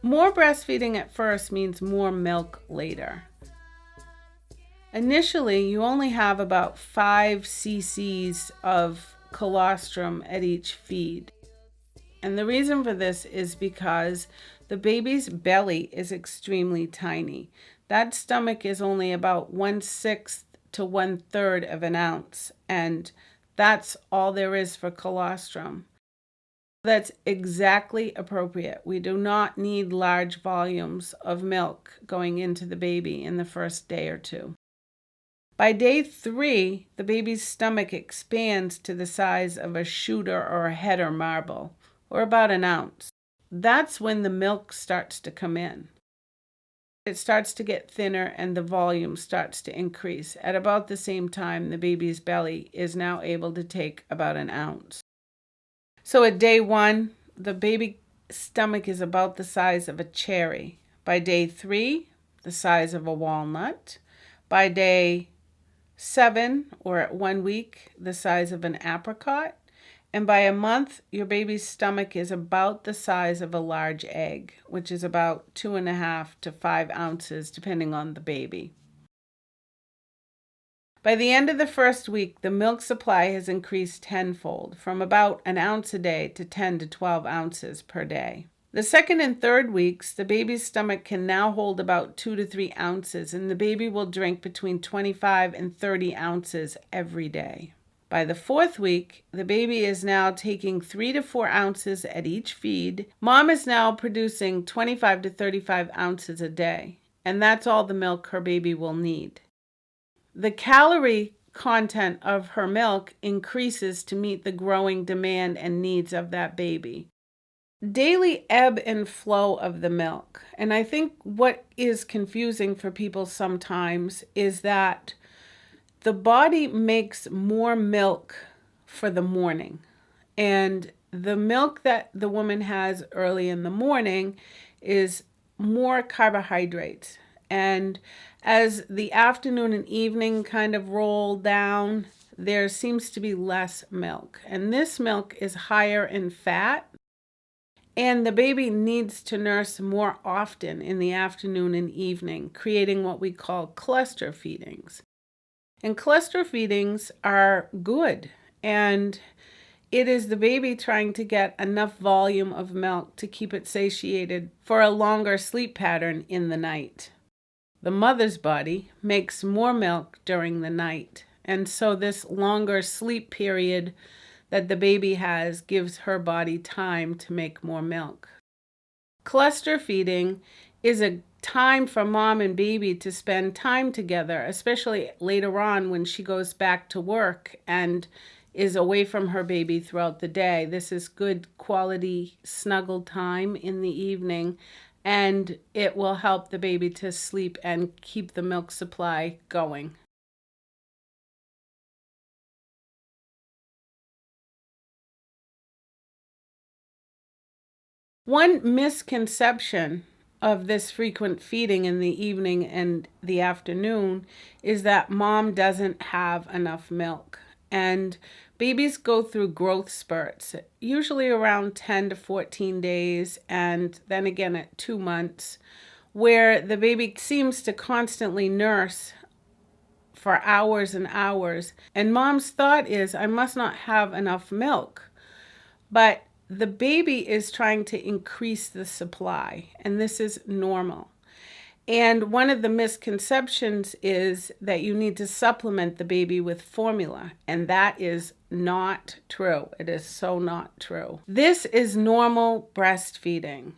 More breastfeeding at first means more milk later. Initially, you only have about 5 cc's of colostrum at each feed. And the reason for this is because the baby's belly is extremely tiny. That stomach is only about 1/6 to 1/3 of an ounce, and that's all there is for colostrum. That's exactly appropriate. We do not need large volumes of milk going into the baby in the first day or two. By day 3, the baby's stomach expands to the size of a shooter or a header marble, or about an ounce. That's when the milk starts to come in. It starts to get thinner and the volume starts to increase. At about the same time, the baby's belly is now able to take about an ounce. So at day 1, the baby's stomach is about the size of a cherry. By day 3, the size of a walnut. By day 7, or at 1 week, the size of an apricot. And by a month, your baby's stomach is about the size of a large egg, which is about 2.5 to 5 ounces, depending on the baby. By the end of the first week, the milk supply has increased tenfold, from about an ounce a day to 10 to 12 ounces per day. The second and third weeks, the baby's stomach can now hold about 2 to 3 ounces, and the baby will drink between 25 and 30 ounces every day. By the fourth week, the baby is now taking 3 to 4 ounces at each feed. Mom is now producing 25 to 35 ounces a day, and that's all the milk her baby will need. The calorie content of her milk increases to meet the growing demand and needs of that baby. Daily ebb and flow of the milk. And I think what is confusing for people sometimes is that the body makes more milk for the morning. And the milk that the woman has early in the morning is more carbohydrates. And as the afternoon and evening kind of roll down, there seems to be less milk. And this milk is higher in fat. And the baby needs to nurse more often in the afternoon and evening, creating what we call cluster feedings. And cluster feedings are good. And it is the baby trying to get enough volume of milk to keep it satiated for a longer sleep pattern in the night. The mother's body makes more milk during the night. And so this longer sleep period that the baby has gives her body time to make more milk. Cluster feeding is a time for mom and baby to spend time together, especially later on when she goes back to work and is away from her baby throughout the day. This is good quality snuggled time in the evening, and it will help the baby to sleep and keep the milk supply going. One misconception of this frequent feeding in the evening and the afternoon is that mom doesn't have enough milk. And babies go through growth spurts, usually around 10 to 14 days, and then again at 2 months, where the baby seems to constantly nurse for hours and hours. And mom's thought is, I must not have enough milk. But the baby is trying to increase the supply, and this is normal. And one of the misconceptions is that you need to supplement the baby with formula, and that is not true. It is so not true. This is normal breastfeeding.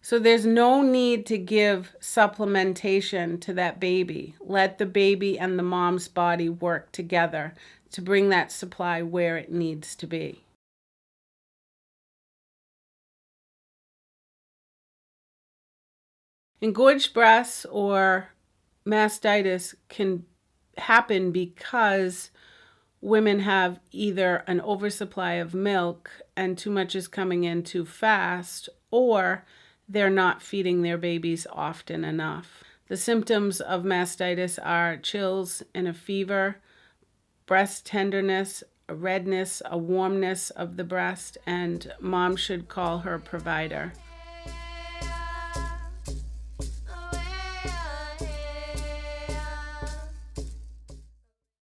So there's no need to give supplementation to that baby. Let the baby and the mom's body work together to bring that supply where it needs to be. Engorged breasts or mastitis can happen because women have either an oversupply of milk and too much is coming in too fast, or they're not feeding their babies often enough. The symptoms of mastitis are chills and a fever, breast tenderness, a redness, a warmness of the breast, and mom should call her provider.